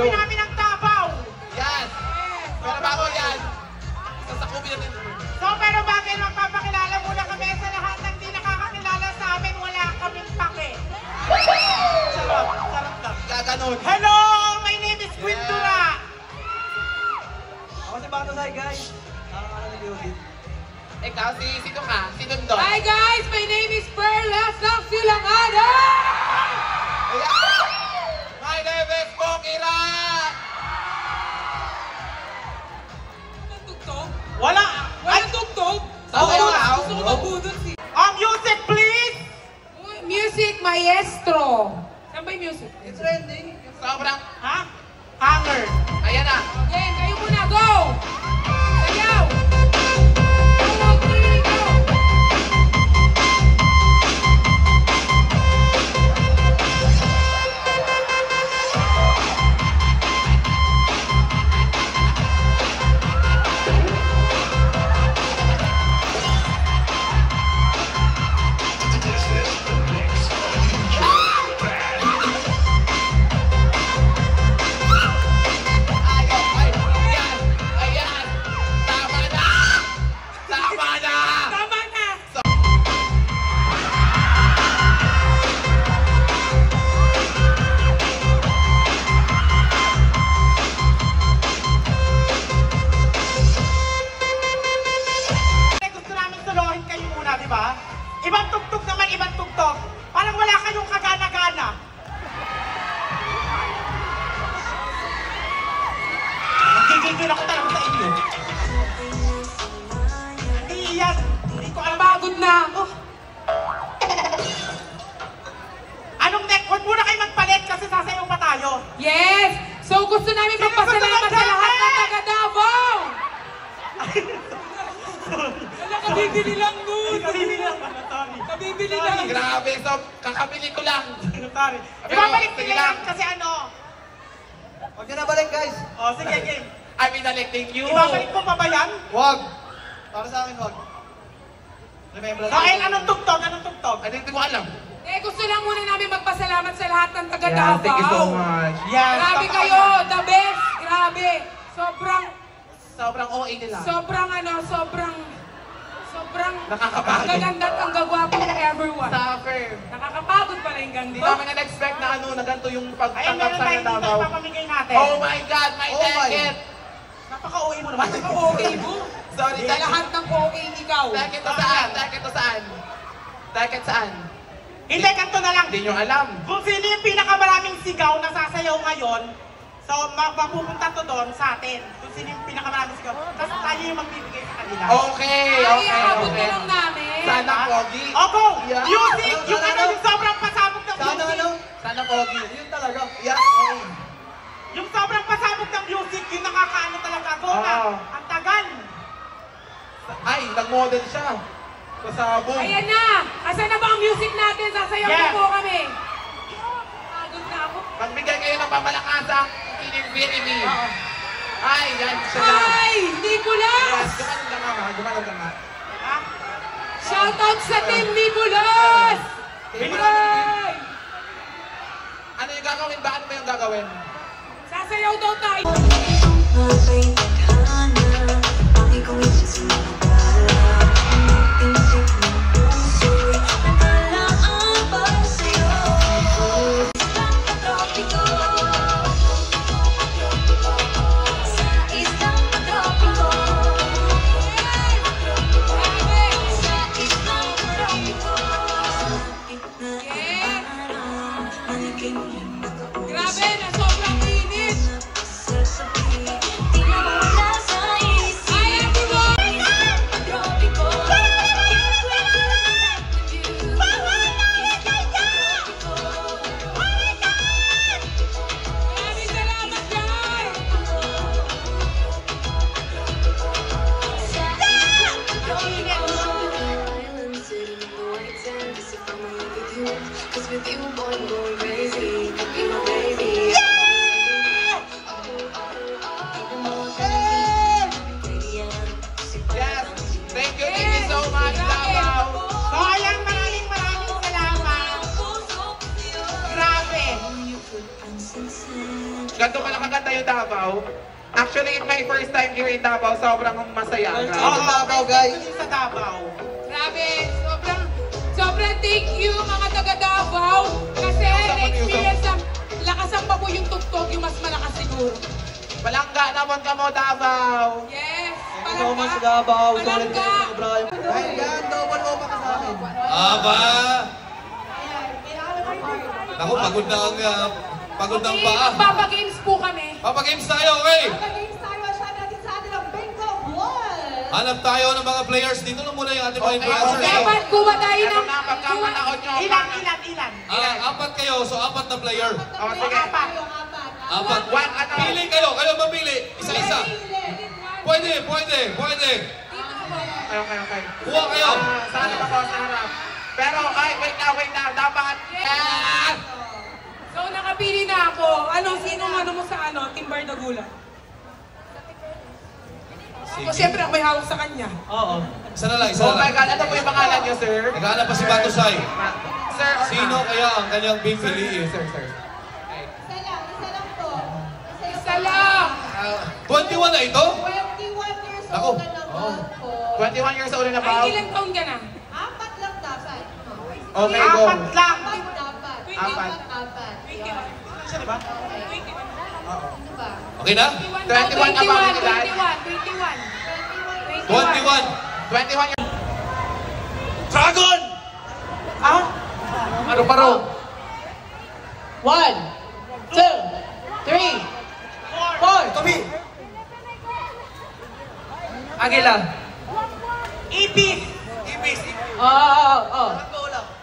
Sasakubi namin ang Davao. Yes. Pero bago yan, sasakubi natin. So, pero bakit magpapakilala muna kami sa lahat ng di nakakakilala sa amin, wala kaming pake. Sarap, sarap lang. Gaganon. Hello! My name is Quintura. Ako si Batasay, guys. Nakakala na Leodit. Ikaw, sino ka? Sino doon? Hi guys, my name is Perlas ng Silangada! Ayan! My name is Pokira! Walang tugtog? Wala. Walang tugtog? Sasayaw. Gusto ko mabunod si... Music, please! Music, maestro! Saan ba yung music? It's trending. Sobrang... Ha? Hanger. Ayan na. Again, kayo muna, go! Sayaw! Ibang tugtog naman, ibang tugtog. Parang wala kayong kagana-gana. Nagigigil ako talaga sa inyo. Hindi yan. Hindi ko alam. Pagod na ako. Anong next? Huwag muna kayo magpalit kasi sasayaw pa tayo. Yes! So gusto namin magpasalamat sa lahat ng taga Davao! Wala, kabibili lang nun! Kabibili lang. Sorry. Kabibili lang! Grabe, so kakabili ko lang. Sorry. Pero, Ibabalik sige nila lang. yan kasi ano. Huwag nyo na balik, guys. O, sige, game. I mean, thank you. Ibabalik mo pa ba yan? Huwag. Para sa akin, huwag. Remember So, ayun, anong tugtog? Anong tugtog? Ano hindi ko alam? Eh, gusto lang muna namin magpasalamat sa lahat ng taga Yeah, Davao. thank you so much. Yes. Grabe kayo, the best! Grabe! Sobrang OA nila. Sobrang Nakakapagod. ang gaganda at ang gagwapo ng everyone. Suffer. Nakakapagod pala yung Hindi ganito. namin na-expect na na ganito yung Ayun, pagtanggap meron sa tayong dito Davao. ipapamigay natin. Oh my God, my Oh my. ticket! Napaka-OA mo naman. Okay mo? Sorry, Sa lahat ng okay ikaw. Ticket to saan? Ticket to saan? Ticket saan? Hindi, kanto na lang. Hindi nyo alam. Kung sino yung pinakamaraming sigaw na sasayaw ngayon, so mapupunta to doon sa atin. Kung sino yung pinakamaraming sigaw, tapos tayo yung magbibigay sa kanila. Okay, Ay, okay, aabot na okay. lang namin. Sana pogi. O, go! Yeah. Music! Yung Sana, ano, yung sobrang pasabog ng Sana music. ano? Sana pogi. Yun talaga. Yeah. Yung sobrang pasabog ng music, yung nakakaano talaga. Go na! Oo. Ang tagal! Ay, nag-model siya. Pasabog. Ayan na! Asan na ba ang music natin? Sasayaw Yes. na po kami. Pagod na ako. Magbigay kayo ng pamalakasang pinipili. Ay, yan siya na. Ay! Nicolas! Yes, gumanon ka nga, gumanon ka nga. Ha? Shoutout sa Team Nicolas! Bilis! Ano yung gagawin? Bakit mo yung gagawin? Sasayaw daw tayo. Grabe, na sobrang init. ganito pala kaganda yung Davao. Actually, in my first time here in Davao, sobrang masaya. Welcome Grabe. to Davao, guys. Sa Davao. Grabe, sobrang thank you mga taga Davao. Kasi na-experience ang lakas ang baboy yung tugtog, yung mas malakas siguro. Palangga naman ka mo, Davao. Yes, Ikaw man sa Davao. Solid Palangga. kayo sa Brian. Dahil yan, double O pa ka sa akin. Aba! Naku, pagod ng paa. Magpapagames po kami. Papagames tayo, okay? Pag-games tayo, siya natin sa atin ang Bingo Blood! Hanap tayo ng mga players. Dito na muna yung ating mga Okay, influencers. okay. Dapat kuha tayo Ito ng... na, pagkamanahon nyo. Ilan? Apat kayo, so apat na player. Oh, sige. Apat. One, ano? Pili kayo mamili. Isa-isa. Pwede. Okay. Kuha kayo. Sa harap ako, sa harap. Pero, ay, wait na. Dapat. Yes! So nakapili na ako. Sinong ano mo sa Timbar na Gula? Ako siyempre ako may hawak sa kanya. Oo. Isa na lang. Oh my God, ano po yung pangalan nyo, sir? Naghahanap pa si Batusay. Sir, Sino kaya ang kanyang pipiliin? Sir. Isa lang po. Isa lang! 21 na ito? 21 years Ako. old na naman po. 21 years old na ba? Ay, ilang taon ka na? Apat lang dapat. Okay, go. Apat lang. Apat dapat. Apat. Apat. Siya, di ba? Ano ba? Okay na? 21 ka ba, Milan? 21. 21 years. Dragon! Ah? Ano pa raw? 1, 2, 3, 4. Kami. Agila. Ibis. Oh.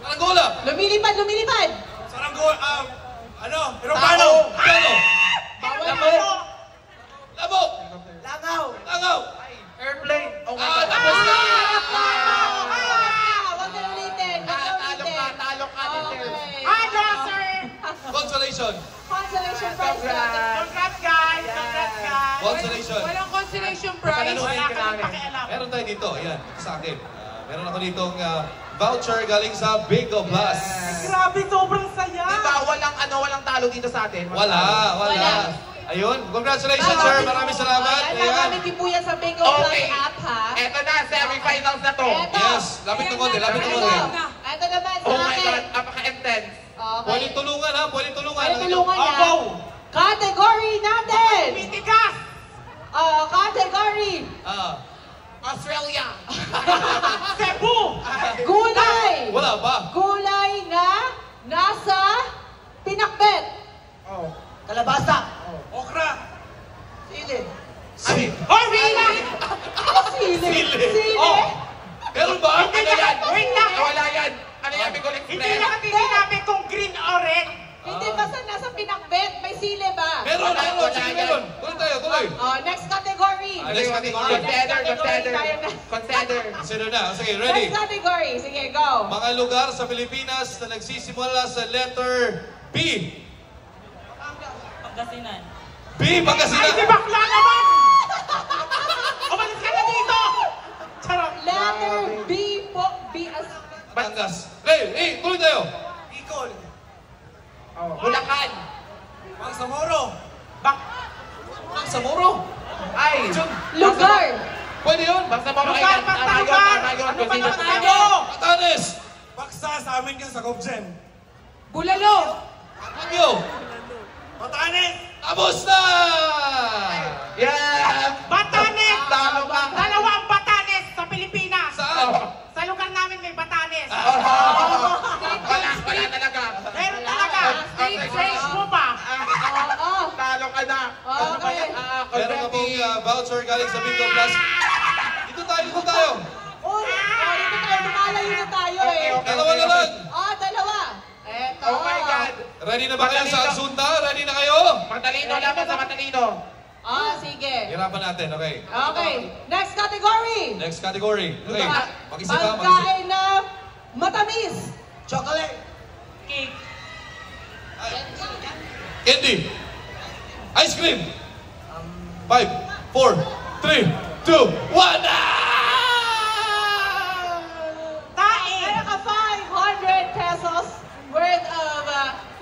Saranggola! Lumilipad. Saranggola! Tao. Lamok. Labok! Langaw. Langaw! Airplane. Oh my Ah, God. tapos na! Wag na ulitin. Talo ka din, sir. Ano, sir? Consolation! Consolation prize natin. Congrats, guys. Consolation! Walang consolation prize. Wala ka nang pakialam. Meron tayo dito, ayan, sa akin. Meron ako ditong voucher galing sa Bingo Plus. Grabe, sobrang saya. Diba, walang talo dito sa atin? Wala. Ayun, congratulations sir, maraming salamat. Magamit din po yan sa Bingo Okay. Plus app, ha? Eto na, semi-finals na to. Eto. Yes, lapit ng konti. Ito naman sa Oh my akin. God, napaka-intense. Okay. Pwede tulungan ha, pwede tulungan. Ay, tulungan Oh, na. go. Category natin. Mitigas. Category. Australia. Cebu. Gulay. Wala pa. Gulay na nasa pinakbet. Oh. Kalabasa. Okra. Sili. Ay, Oh, Rina. Sili. Sili. Oh. Meron ba? ano yan? Wait lang. Wala yan. Ano yan, Bicol Hindi Express? na kasi sinabi kung green or red. Hindi basta nasa pinakbet. May sili ba? Meron. Sige, meron. Tuloy. Next category. Next category. Consider. Consider na. Sige, ready. Next category. Sige, go. Mga lugar sa Pilipinas na nagsisimula sa letter B. B, Ay, Pangasinan. si bakla naman. Umalis ka na dito. Charot. Letter B po. B as... Batangas. Hey, tuloy tayo. Bicol. Bulacan. Mangsamoro. Samoro. Ay. Lugar. Pwede yun. Basta mo Lugar, ayan. basta lugar. Ano ba naman tayo? Batanes. Baksa sa amin yan sa Gobjen. Bulalo. Baguio. Batanes. Tapos na! Yeah. Batanes. Talo ka. Dalawa ang Batanes sa Pilipinas. Saan? Sa lugar namin may Batanes. Wala talaga. Meron talaga. Search mo pa. Oo. Talo ka na. Okay. Meron ka pong voucher galing sa Bingo Plus. Dito tayo. Oh, dito tayo. Lumalayo na tayo eh. Dalawa na lang. Dalawa. Eto. Oh my God. Ready na ba kayo sa Asunta? Ready na kayo? Matalino laban sa matalino. Sige. Hirapan natin, okay. Okay. Next category. Next category. Okay, mag-isip ka, mag-isip. Pagkain na matamis. Chocolate. Cake. Candy. Ice cream. 5, 4, 3, 2, 1. Tae. Meron ka 500 pesos worth of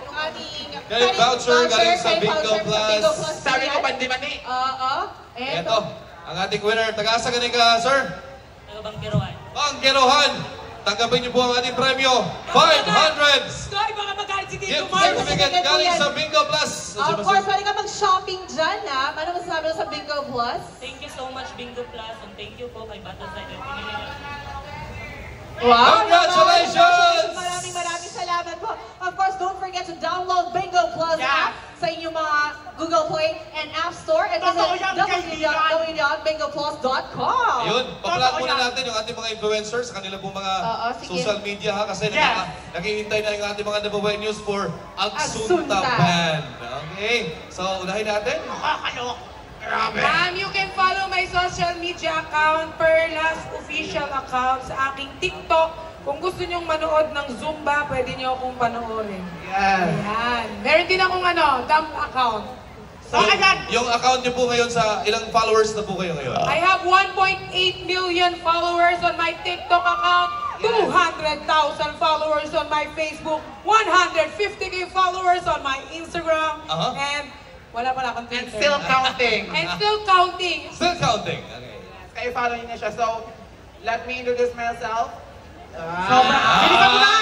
yung ating Kay voucher galing sa kay Bingo voucher sa Bingo Plus. Plus. Sabi ko, yan. mandi-mandi. Oo. Ito, ang ating winner. Taga-asa galing ka, sir? Bangkiroan. Bangkirohan. Tanggapin niyo po ang ating premyo. 500 Sky, baka magalit si Tito gift Mark. certificate galing sa Bingo Plus. Of course, pwede ka mag-shopping dyan, ha? Ano masasabi mo sa Bingo Plus? Thank you so much, Bingo Plus, and thank you po kay Battle Side. Wow! Congratulations! Maraming salamat po. Of course, don't forget to download Bingo Plus app sa inyong mga Google Play and App Store and Totoo visit yan, kaibigan. www.bingoplus.com. Ayun, paplug Totoo muna yan. natin yung ating mga influencers sa kanilang pong mga Oo, sige. social media ha kasi Yes. naghihintay na yung ating mga nababayan news for Agsunta Agsunta. Band. Okay, so unahin natin. Nakakalok. Grabe. You can follow my social media account, Perlas Official Account, sa aking TikTok. Kung gusto nyong manood ng Zumba, pwede nyo akong panoorin. Yes. Ayan. Meron din akong dump account. So, ayan. Yung account niyo po ngayon sa ilang followers na po kayo ngayon? I have 1.8 million followers on my TikTok account, 200,000 followers on my Facebook, 150k followers on my Instagram, Uh-huh. and wala pala akong And Twitter. still counting. And still counting. Still counting. Okay. Kayo follow niyo siya. So, let me introduce myself. Bilisan mo na!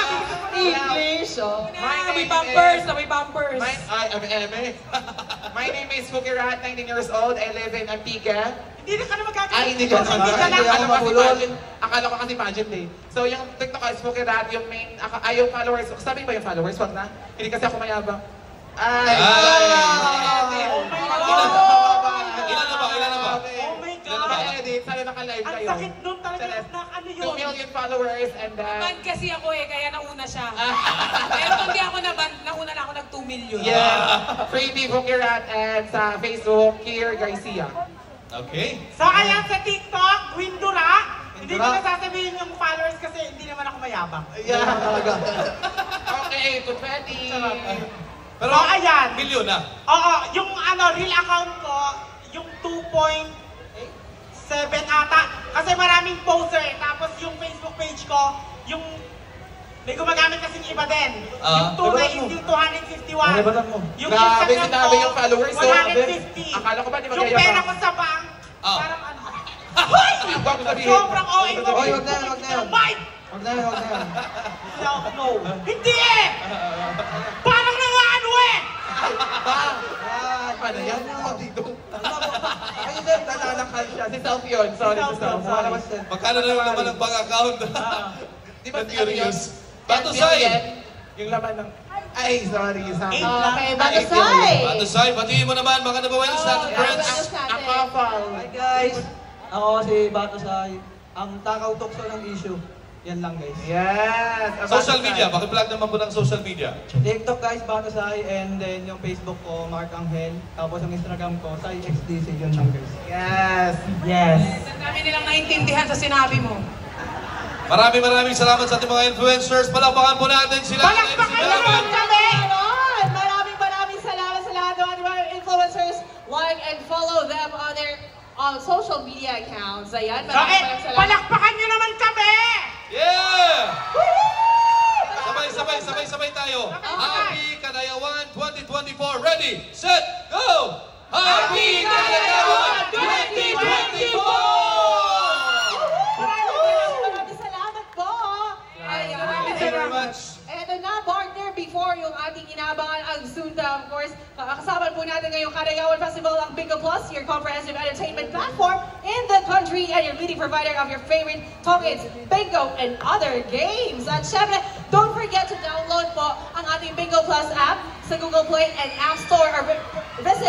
English, oh. May bumpers, may bumpers. My name is Cookie Rat, 19 years old. I live in Antigua. Hindi na ka na magkakalit. Ay, hindi ka Hindi ka na. Akala ko kasi pageant eh. So, yung TikTok is Cookie Rat, yung main, yung followers. Sabi ba yung followers? Wag na. Hindi kasi ako mayabang. Ay! Oh my God! Ilan na ba? Ilan na ba? Oh my Ilan na ba? God! Edit, sana naka-live Ang kayo. sakit nun talaga. Ano 2 yun? million followers and Ban kasi ako kaya nauna siya. Ah. Pero kung di ako naban, nauna na ako nag 2 million. yeah, Freebie Cookie Rat and sa Facebook, Kier Garcia. Okay. So, ayan sa TikTok, Windura. Hindi ko Windura. na sasabihin yung followers kasi hindi naman ako mayabang. Yeah, talaga. Okay, confetti. Pero, So, ayan. milyon na. Oo, yung real account ko, yung 2.7 ata. Kasi maraming poster. Tapos yung Facebook page ko, yung may gumagamit kasing iba din. Yung tunay is yung 251. Nalibatan mo. Yung Grabe, Instagram sinabi ko, yung followers, so, 150. akala ko ba di Yung magyayabang? pera ko sa bank, Ah. parang ano. Ang bago sabihin. Sobrang OA mo. Oy, wag na yan, wag na yan. Mike! Huwag na yan, huwag na yan. No. Hindi eh! Parang nangaano eh! Yan. Paano yan? Yan. Dito. Ayun din, Nalalakal siya. Si Self yun. Sorry, si Self. Lumalabas din. Magkano na naman ang bank account? Di ba I'm si ano yun? curious. Batusay! Yung laman ng... Ay, sorry. Sorry. Okay, Batusay! Batusay, batiin mo naman mga nababayan sa ating friends. Ako, Paul. Hi guys! Ako si Batusay. Ang takaw tukso ng issue. Yan lang guys. Yes. Social media, pakiplug naman po ng social media. TikTok guys, Batusay. And then yung Facebook ko, Mark Angel. Tapos ang Instagram ko, Sai XDC. Yun lang guys. Yes. Yes. Ang dami nilang naintindihan sa sinabi mo. Maraming salamat sa ating mga influencers. Palakpakan po natin sila. Palakpakan nyo naman kami! Maraming salamat sa lahat ng ating mga influencers. Like and follow them on their social media accounts. Ayan, Bakit? maraming salamat. Palakpakan nyo naman kami! Yeah! Sabay tayo. Happy Kadayawan 2024. Ready, set, go! Happy Kadayawan 2024! Maraming salamat po. Ayan. Thank you very much. Eto na, partner, before yung ating inabangan ang Agsunta, of course, kasama po natin ngayong Kadayawan Festival ang Bingo Plus, your comprehensive entertainment platform in the country and your leading provider of your favorite topics, bingo, and other games. At syempre, don't forget to download po ang ating Bingo Plus app sa Google Play and App Store or visit